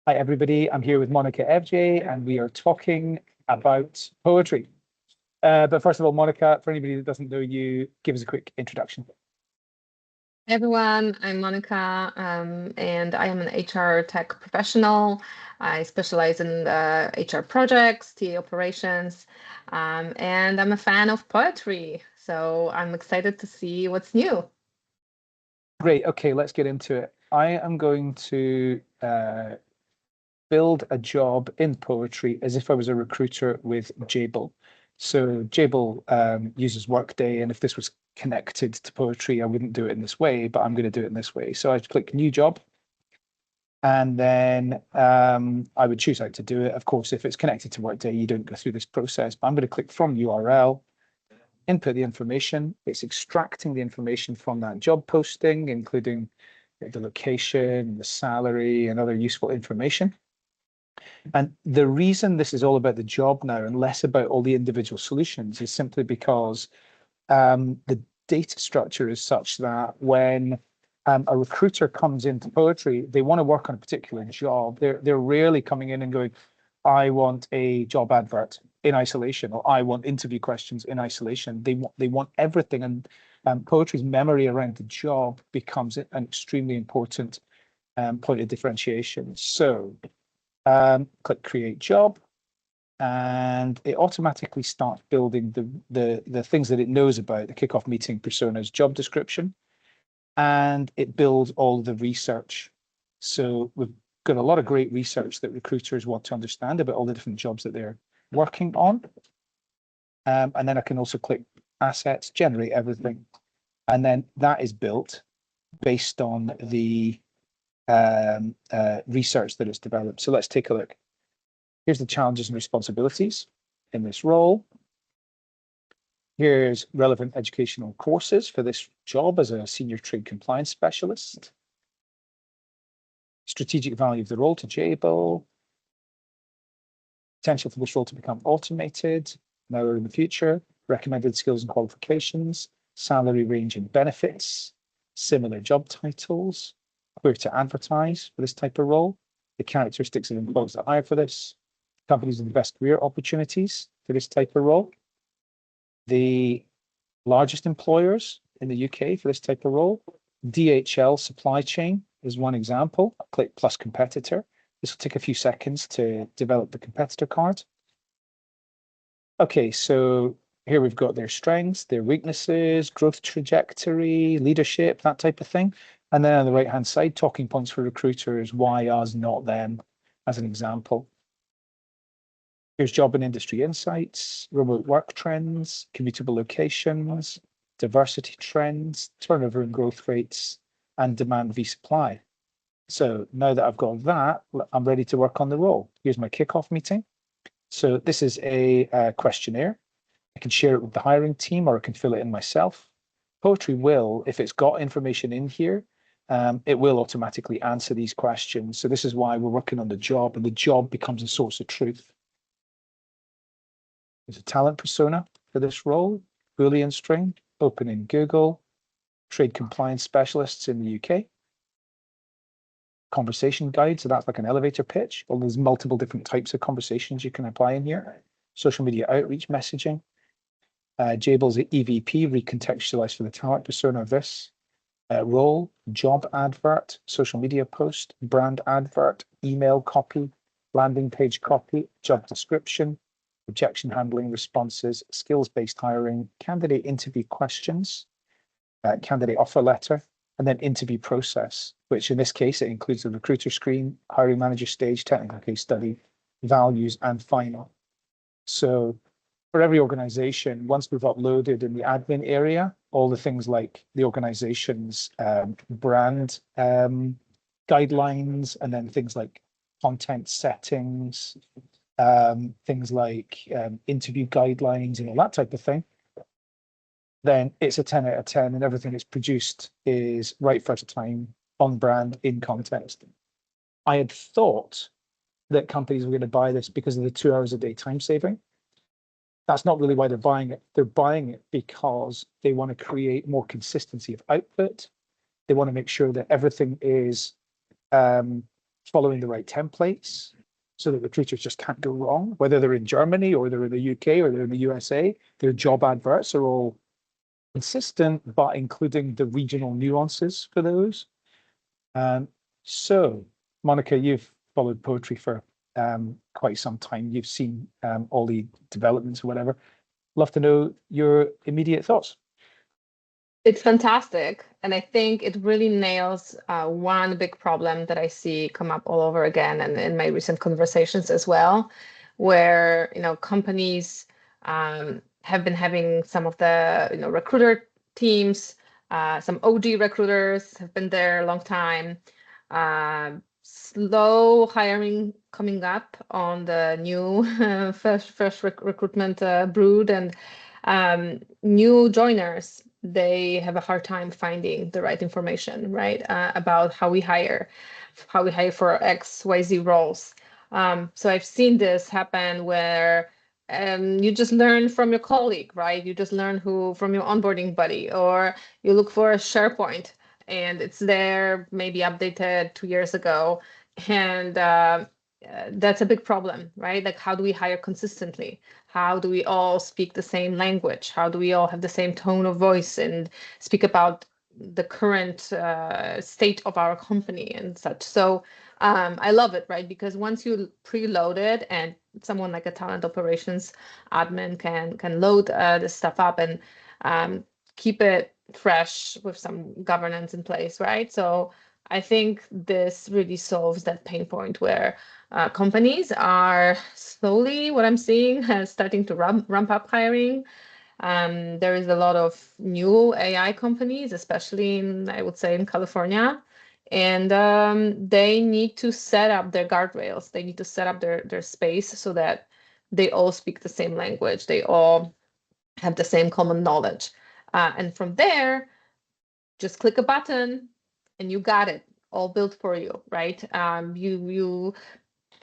Hi, everybody. I'm here with Monika Evje, and we are talking about poetry. But first of all, Monika, for anybody that doesn't know you, give us a quick introduction. Hey everyone, I'm Monika, and I am an HR tech professional. I specialize in HR projects, TA operations, and I'm a fan of poetry. So I'm excited to see what's new. Great. Okay, let's get into it. I am going to build a job in poetry as if I was a recruiter with Jable. So Jable uses Workday, and if this was connected to poetry, I wouldn't do it in this way, but I'm going to do it in this way. So I'd click New Job, and then I would choose how to do it. Of course, if it's connected to Workday, you don't go through this process, but I'm going to click from URL, input the information. It's extracting the information from that job posting, including the location, the salary, and other useful information. And the reason this is all about the job now and less about all the individual solutions is simply because the data structure is such that when a recruiter comes into poetry, they want to work on a particular job. They're rarely coming in and going, I want a job advert in isolation, or I want interview questions in isolation. They want everything, and poetry's memory around the job becomes an extremely important point of differentiation. So click Create Job, and it automatically starts building the things that it knows about the kickoff meeting personas job description, and it builds all the research. So we've got a lot of great research that recruiters want to understand about all the different jobs that they're working on. And then I can also click Assets, generate everything. And then that is built based on the research that it's developed. So let's take a look. Here's the challenges and responsibilities in this role. Here's relevant educational courses for this job as a senior trade compliance specialist. Strategic value of the role to Jable. Potential for this role to become automated now or in the future. Recommended skills and qualifications. Salary range and benefits. Similar job titles. Where to advertise for this type of role. The characteristics of employees that hire for this. Companies with the best career opportunities for this type of role. The largest employers in the UK for this type of role. DHL supply chain is one example. I'll click plus competitor. This will take a few seconds to develop the competitor card. Okay, so here we've got their strengths, their weaknesses, growth trajectory, leadership, that type of thing. And then on the right-hand side, talking points for recruiters, why us, not them, as an example. Here's job and industry insights, remote work trends, commutable locations, diversity trends, turnover and growth rates, and demand v supply. So now that I've got that, I'm ready to work on the role. Here's my kickoff meeting. So this is a questionnaire. I can share it with the hiring team, or I can fill it in myself. Poetry will, if it's got information in here, it will automatically answer these questions. So this is why we're working on the job, and the job becomes a source of truth. There's a talent persona for this role, Boolean string, open in Google, trade compliance specialists in the UK. Conversation guide, so that's like an elevator pitch. Well, there's multiple different types of conversations you can apply in here. Social media outreach messaging. Jable's EVP, recontextualized for the talent persona of this role, job advert, social media post, brand advert, email copy, landing page copy, job description, objection handling responses, skills-based hiring, candidate interview questions, candidate offer letter, and then interview process, which in this case, it includes the recruiter screen, hiring manager stage, technical case study, values, and final. So for every organization, once we've uploaded in the admin area, all the things like the organization's brand guidelines, and then things like content settings, things like interview guidelines and all that type of thing, then it's a 10 out of 10, and everything that's produced is right first time, on brand, in context. I had thought that companies were going to buy this because of the 2 hours a day time saving. That's not really why they're buying it. They're buying it because they want to create more consistency of output. They want to make sure that everything is following the right templates so that recruiters just can't go wrong, whether they're in Germany or they're in the UK or they're in the USA. Their job adverts are all consistent, but including the regional nuances for those. So, Monika, you've followed poetry for quite some time. You've seen all the developments or whatever. Love to know your immediate thoughts. It's fantastic. And I think it really nails one big problem that I see come up all over again and in my recent conversations as well, where companies have been having some of the recruiter teams, some OG recruiters have been there a long time, slow hiring coming up on the new fresh recruitment brood, and new joiners, they have a hard time finding the right information, right, about how we hire for XYZ roles. So I've seen this happen where you just learn from your colleague, right? You just learn from your onboarding buddy, or you look for a SharePoint and it's there, maybe updated 2 years ago. And that's a big problem, right? Like, how do we hire consistently? How do we all speak the same language? How do we all have the same tone of voice and speak about the current state of our company and such? So I love it, right? Because once you preload it, and someone like a talent operations admin can load this stuff up and keep it fresh with some governance in place, right? So I think this really solves that pain point where companies are slowly, what I'm seeing, starting to ramp up hiring. There is a lot of new AI companies, especially I would say in California, and they need to set up their guardrails. They need to set up their space so that they all speak the same language. They all have the same common knowledge. And from there, just click a button and you got it all built for you, right? You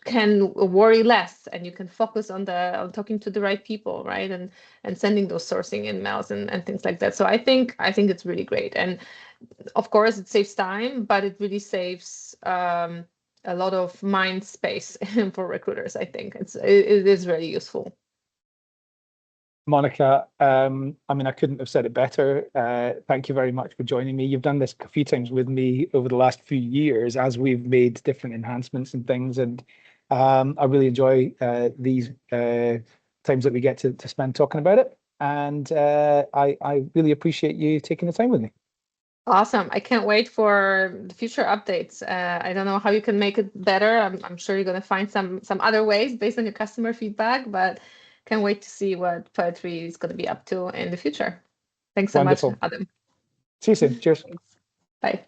can worry less, and you can focus on talking to the right people, right, and sending those sourcing emails and things like that. So I think it's really great, and of course it saves time, but it really saves a lot of mind space for recruiters. I think it is really useful. Monika, I mean, I couldn't have said it better. Thank you very much for joining me. You've done this a few times with me over the last few years as we've made different enhancements and things. And I really enjoy these times that we get to spend talking about it. And I really appreciate you taking the time with me. Awesome. I can't wait for the future updates. I don't know how you can make it better. I'm sure you're going to find some other ways based on your customer feedback, but can't wait to see what Poetry is going to be up to in the future. Thanks so Wonderful. much, Adam. See you soon. Cheers. Bye.